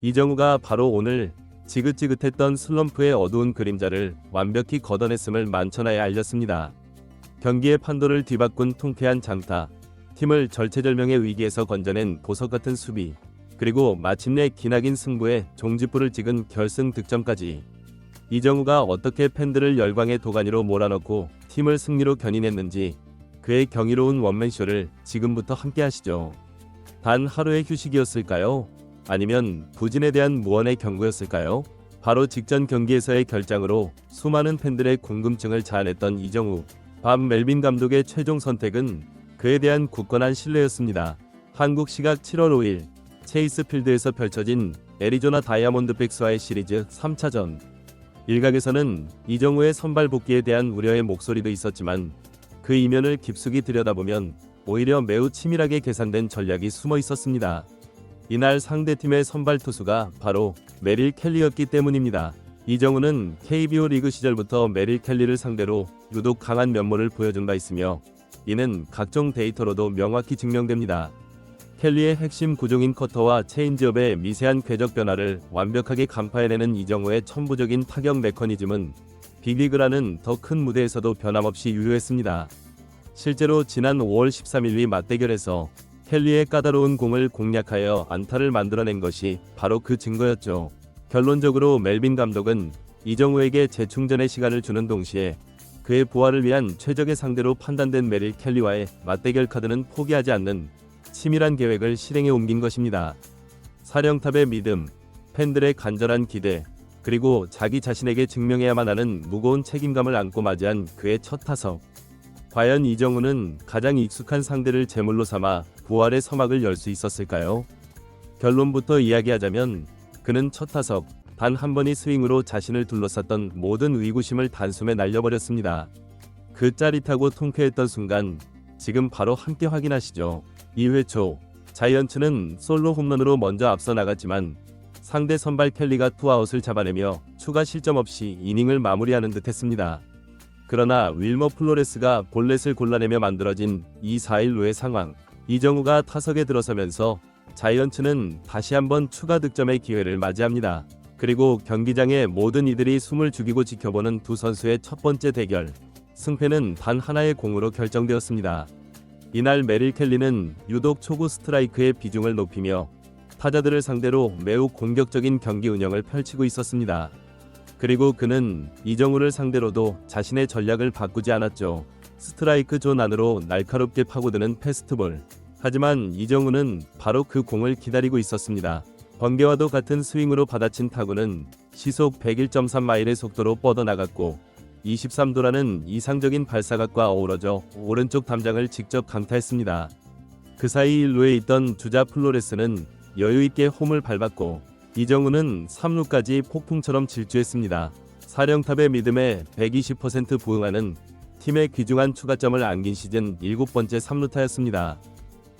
이정우가 바로 오늘 지긋지긋했던 슬럼프의 어두운 그림자를 완벽히 걷어냈음을 만천하에 알렸습니다. 경기의 판도를 뒤바꾼 통쾌한 장타, 팀을 절체절명의 위기에서 건져낸 보석같은 수비, 그리고 마침내 기나긴 승부에 종지부를 찍은 결승 득점까지. 이정우가 어떻게 팬들을 열광의 도가니로 몰아넣고 팀을 승리로 견인했는지 그의 경이로운 원맨쇼를 지금부터 함께 하시죠. 단 하루의 휴식이었을까요? 아니면 부진에 대한 무언의 경고였을까요? 바로 직전 경기에서의 결장으로 수많은 팬들의 궁금증을 자아냈던 이정우. 밥 멜빈 감독의 최종 선택은 그에 대한 굳건한 신뢰였습니다. 한국 시각 7월 5일 체이스 필드에서 펼쳐진 애리조나 다이아몬드백스와의 시리즈 3차전. 일각에서는 이정우의 선발 복귀에 대한 우려의 목소리도 있었지만 그 이면을 깊숙이 들여다보면 오히려 매우 치밀하게 계산된 전략이 숨어 있었습니다. 이날 상대팀의 선발 투수가 바로 메릴 켈리였기 때문입니다. 이정우는 KBO 리그 시절부터 메릴 켈리를 상대로 유독 강한 면모를 보여준 바 있으며 이는 각종 데이터로도 명확히 증명됩니다. 켈리의 핵심 구종인 커터와 체인지업의 미세한 궤적 변화를 완벽하게 간파해내는 이정우의 천부적인 타격 메커니즘은 빅리그라는 더 큰 무대에서도 변함없이 유효했습니다. 실제로 지난 5월 13일 위 맞대결에서 켈리의 까다로운 공을 공략하여 안타를 만들어낸 것이 바로 그 증거였죠. 결론적으로 멜빈 감독은 이정우에게 재충전의 시간을 주는 동시에 그의 부활을 위한 최적의 상대로 판단된 메릴 켈리와의 맞대결 카드는 포기하지 않는 치밀한 계획을 실행에 옮긴 것입니다. 사령탑의 믿음, 팬들의 간절한 기대, 그리고 자기 자신에게 증명해야만 하는 무거운 책임감을 안고 맞이한 그의 첫 타석. 과연 이정우는 가장 익숙한 상대를 제물로 삼아 부활의 서막을 열 수 있었을까요? 결론부터 이야기하자면 그는 첫 타석 단 한 번의 스윙으로 자신을 둘러쌌던 모든 의구심을 단숨에 날려버렸습니다. 그 짜릿하고 통쾌했던 순간 지금 바로 함께 확인하시죠. 2회 초 자이언츠는 솔로 홈런으로 먼저 앞서 나갔지만 상대 선발 켈리가 투아웃을 잡아내며 추가 실점 없이 이닝을 마무리하는 듯 했습니다. 그러나 윌머 플로레스가 볼넷을 골라내며 만들어진 2-4-1 루의 상황. 이정우가 타석에 들어서면서 자이언츠는 다시 한번 추가 득점의 기회를 맞이합니다. 그리고 경기장의 모든 이들이 숨을 죽이고 지켜보는 두 선수의 첫 번째 대결. 승패는 단 하나의 공으로 결정되었습니다. 이날 메릴 켈리는 유독 초구 스트라이크의 비중을 높이며 타자들을 상대로 매우 공격적인 경기 운영을 펼치고 있었습니다. 그리고 그는 이정우를 상대로도 자신의 전략을 바꾸지 않았죠. 스트라이크 존 안으로 날카롭게 파고드는 패스트볼. 하지만 이정우는 바로 그 공을 기다리고 있었습니다. 번개와도 같은 스윙으로 받아친 타구는 시속 101.3마일의 속도로 뻗어나갔고 23도라는 이상적인 발사각과 어우러져 오른쪽 담장을 직접 강타했습니다. 그 사이 1루에 있던 주자 플로레스는 여유있게 홈을 밟았고 이정우는 3루까지 폭풍처럼 질주했습니다. 사령탑의 믿음에 120% 부응하는 팀의 귀중한 추가점을 안긴 시즌 7번째 3루타였습니다.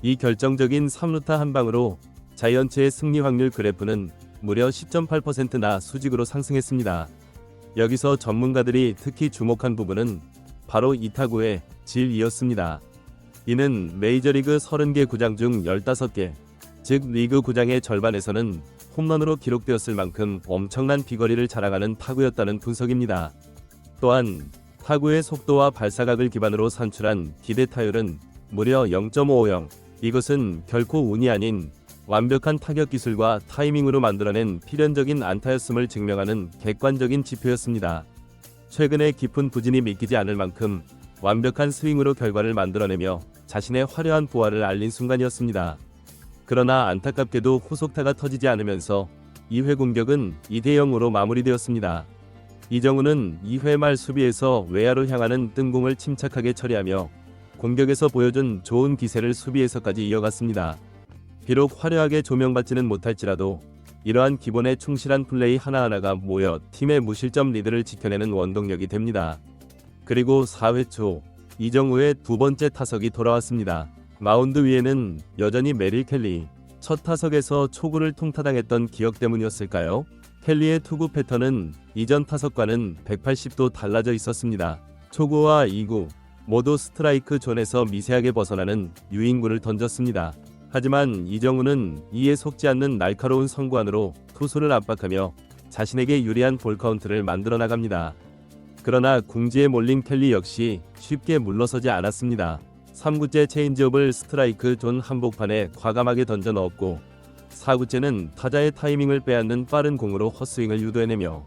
이 결정적인 3루타 한 방으로 자이언츠의 승리 확률 그래프는 무려 10.8%나 수직으로 상승했습니다. 여기서 전문가들이 특히 주목한 부분은 바로 이 타구의 질이었습니다. 이는 메이저리그 30개 구장 중 15개, 즉 리그 구장의 절반에서는 홈런으로 기록되었을 만큼 엄청난 비거리를 자랑하는 타구였다는 분석입니다. 또한 타구의 속도와 발사각을 기반으로 산출한 기대 타율은 무려 0.50. 이것은 결코 운이 아닌 완벽한 타격 기술과 타이밍으로 만들어낸 필연적인 안타였음을 증명하는 객관적인 지표였습니다. 최근의 깊은 부진이 믿기지 않을 만큼 완벽한 스윙으로 결과를 만들어내며 자신의 화려한 부활을 알린 순간이었습니다. 그러나 안타깝게도 후속타가 터지지 않으면서 2회 공격은 2대0으로 마무리되었습니다. 이정우는 2회 말 수비에서 외야로 향하는 뜬공을 침착하게 처리하며 공격에서 보여준 좋은 기세를 수비에서까지 이어갔습니다. 비록 화려하게 조명받지는 못할지라도 이러한 기본에 충실한 플레이 하나하나가 모여 팀의 무실점 리드를 지켜내는 원동력이 됩니다. 그리고 4회 초 이정우의 두 번째 타석이 돌아왔습니다. 마운드 위에는 여전히 메릴 켈리. 첫 타석에서 초구를 통타당했던 기억 때문이었을까요? 켈리의 투구 패턴은 이전 타석과는 180도 달라져 있었습니다. 초구와 2구 모두 스트라이크 존에서 미세하게 벗어나는 유인구를 던졌습니다. 하지만 이정우는 이에 속지 않는 날카로운 성구안으로 투수를 압박하며 자신에게 유리한 볼 카운트를 만들어 나갑니다. 그러나 궁지에 몰린 켈리 역시 쉽게 물러서지 않았습니다. 3구째 체인지업을 스트라이크 존 한복판에 과감하게 던져 넣었고 4구째는 타자의 타이밍을 빼앗는 빠른 공으로 헛스윙을 유도해내며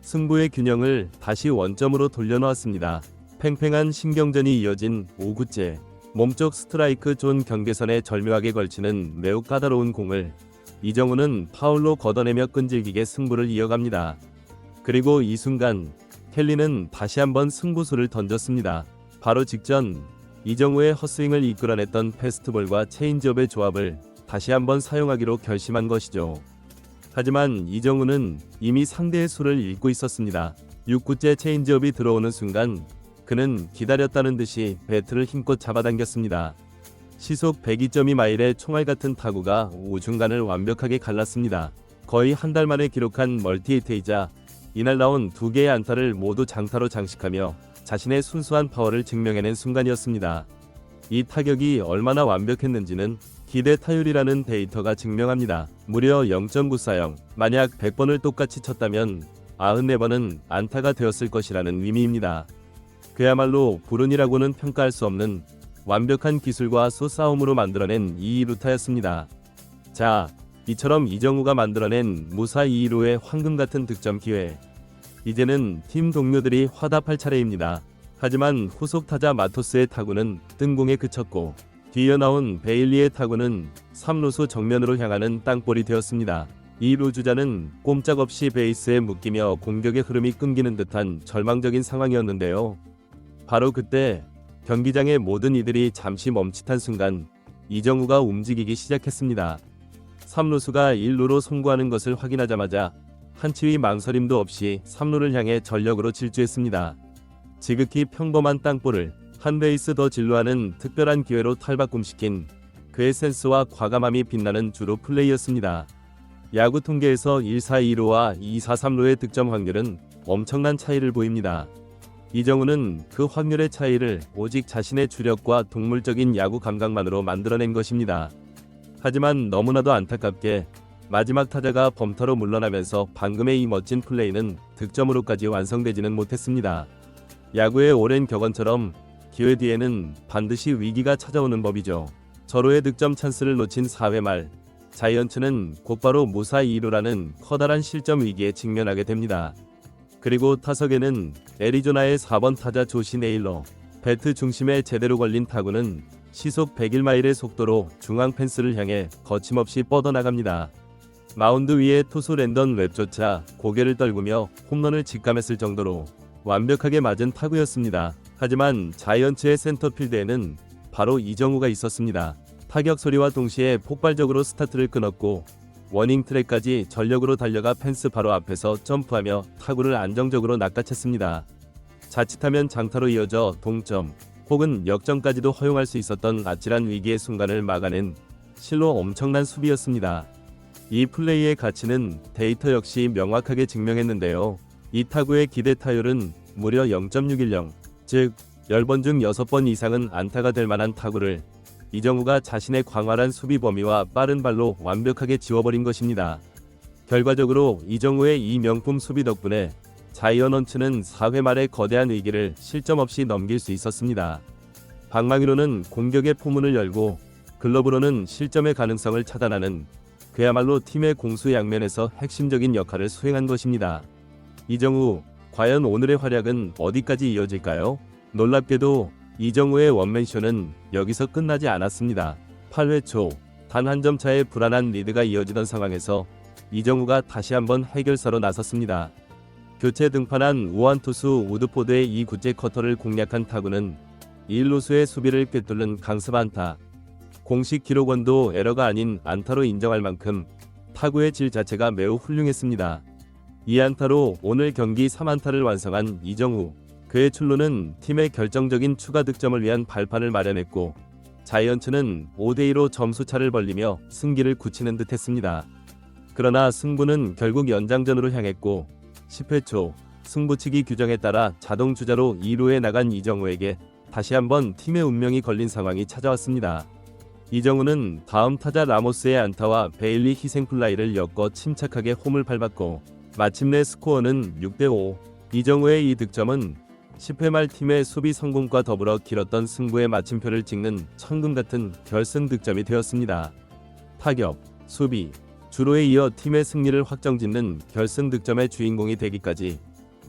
승부의 균형을 다시 원점으로 돌려놓았습니다. 팽팽한 신경전이 이어진 5구째 몸쪽 스트라이크 존 경계선에 절묘하게 걸치는 매우 까다로운 공을 이정우는 파울로 걷어내며 끈질기게 승부를 이어갑니다. 그리고 이 순간 켈리는 다시 한번 승부수를 던졌습니다. 바로 직전 이정우의 헛스윙을 이끌어냈던 패스트볼과 체인지업의 조합을 다시 한번 사용하기로 결심한 것이죠. 하지만 이정우는 이미 상대의 수를 읽고 있었습니다. 6구째 체인지업이 들어오는 순간 그는 기다렸다는 듯이 배트를 힘껏 잡아당겼습니다. 시속 102.2마일의 총알 같은 타구가 우중간을 완벽하게 갈랐습니다. 거의 한 달 만에 기록한 멀티히트이자 이날 나온 2개의 안타를 모두 장타로 장식하며 자신의 순수한 파워를 증명해낸 순간이었습니다. 이 타격이 얼마나 완벽했는지는 기대 타율이라는 데이터가 증명합니다. 무려 0.940, 만약 100번을 똑같이 쳤다면 94번은 안타가 되었을 것이라는 의미입니다. 그야말로 불운이라고는 평가할 수 없는 완벽한 기술과 소싸움으로 만들어낸 2루타였습니다. 자, 이처럼 이정우가 만들어낸 무사 2루의 황금같은 득점 기회. 이제는 팀 동료들이 화답할 차례입니다. 하지만 후속 타자 마토스의 타구는 뜬공에 그쳤고 뒤이어 나온 베일리의 타구는 3루수 정면으로 향하는 땅볼이 되었습니다. 2루 주자는 꼼짝없이 베이스에 묶이며 공격의 흐름이 끊기는 듯한 절망적인 상황이었는데요. 바로 그때 경기장의 모든 이들이 잠시 멈칫한 순간 이정우가 움직이기 시작했습니다. 3루수가 1루로 송구하는 것을 확인하자마자 한치의 망설임도 없이 3루를 향해 전력으로 질주했습니다. 지극히 평범한 땅볼을 한 베이스 더 진루하는 특별한 기회로 탈바꿈시킨 그의 센스와 과감함이 빛나는 주루 플레이였습니다. 야구 통계에서 1-4-2루와 2-4-3루의 득점 확률은 엄청난 차이를 보입니다. 이정우는 그 확률의 차이를 오직 자신의 주력과 동물적인 야구 감각만으로 만들어낸 것입니다. 하지만 너무나도 안타깝게 마지막 타자가 범타로 물러나면서 방금의 이 멋진 플레이는 득점으로까지 완성되지는 못했습니다. 야구의 오랜 격언처럼 기회 뒤에는 반드시 위기가 찾아오는 법이죠. 절호의 득점 찬스를 놓친 4회 말 자이언츠는 곧바로 무사 2루라는 커다란 실점 위기에 직면하게 됩니다. 그리고 타석에는 애리조나의 4번 타자 조시 네일러. 배트 중심에 제대로 걸린 타구는 시속 101마일의 속도로 중앙 펜스를 향해 거침없이 뻗어나갑니다. 마운드 위에 투수 랜던 웹조차 고개를 떨구며 홈런을 직감했을 정도로 완벽하게 맞은 타구였습니다. 하지만 자이언츠의 센터필드에는 바로 이정우가 있었습니다. 타격 소리와 동시에 폭발적으로 스타트를 끊었고 워닝 트랙까지 전력으로 달려가 펜스 바로 앞에서 점프하며 타구를 안정적으로 낚아챘습니다. 자칫하면 장타로 이어져 동점 혹은 역전까지도 허용할 수 있었던 아찔한 위기의 순간을 막아낸 실로 엄청난 수비였습니다. 이 플레이의 가치는 데이터 역시 명확하게 증명했는데요. 이 타구의 기대 타율은 무려 0.610, 즉 10번 중 6번 이상은 안타가 될 만한 타구를 이정우가 자신의 광활한 수비 범위와 빠른 발로 완벽하게 지워버린 것입니다. 결과적으로 이정우의 이 명품 수비 덕분에 자이언츠는 4회 말의 거대한 위기를 실점 없이 넘길 수 있었습니다. 방망이로는 공격의 포문을 열고 글러브로는 실점의 가능성을 차단하는 그야말로 팀의 공수양면에서 핵심적인 역할을 수행한 것입니다. 이정우, 과연 오늘의 활약은 어디까지 이어질까요? 놀랍게도 이정우의 원맨쇼는 여기서 끝나지 않았습니다. 8회 초 단 한 점 차의 불안한 리드가 이어지던 상황에서 이정우가 다시 한번 해결사로 나섰습니다. 교체 등판한 우완 투수 우드포드의 2구째 커터를 공략한 타구는 1루수의 수비를 꿰뚫는 강습 안타. 공식 기록원도 에러가 아닌 안타로 인정할 만큼 타구의 질 자체가 매우 훌륭했습니다. 이 안타로 오늘 경기 3안타를 완성한 이정우. 그의 출루는 팀의 결정적인 추가 득점을 위한 발판을 마련했고 자이언츠는 5대2로 점수차를 벌리며 승기를 굳히는 듯 했습니다. 그러나 승부는 결국 연장전으로 향했고 10회 초 승부치기 규정에 따라 자동 주자로 2루에 나간 이정우에게 다시 한번 팀의 운명이 걸린 상황이 찾아왔습니다. 이정우는 다음 타자 라모스의 안타와 베일리 희생플라이를 엮어 침착하게 홈을 밟았고 마침내 스코어는 6대5. 이정우의 이 득점은 10회 말 팀의 수비 성공과 더불어 길었던 승부의 마침표를 찍는 천금 같은 결승 득점이 되었습니다. 타격, 수비, 주로에 이어 팀의 승리를 확정짓는 결승 득점의 주인공이 되기까지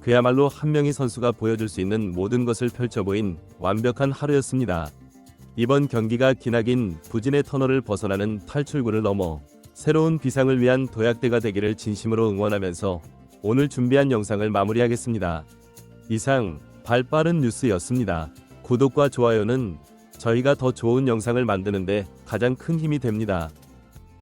그야말로 한 명의 선수가 보여줄 수 있는 모든 것을 펼쳐보인 완벽한 하루였습니다. 이번 경기가 기나긴 부진의 터널을 벗어나는 탈출구를 넘어 새로운 비상을 위한 도약대가 되기를 진심으로 응원하면서 오늘 준비한 영상을 마무리하겠습니다. 이상 발빠른 뉴스였습니다. 구독과 좋아요는 저희가 더 좋은 영상을 만드는데 가장 큰 힘이 됩니다.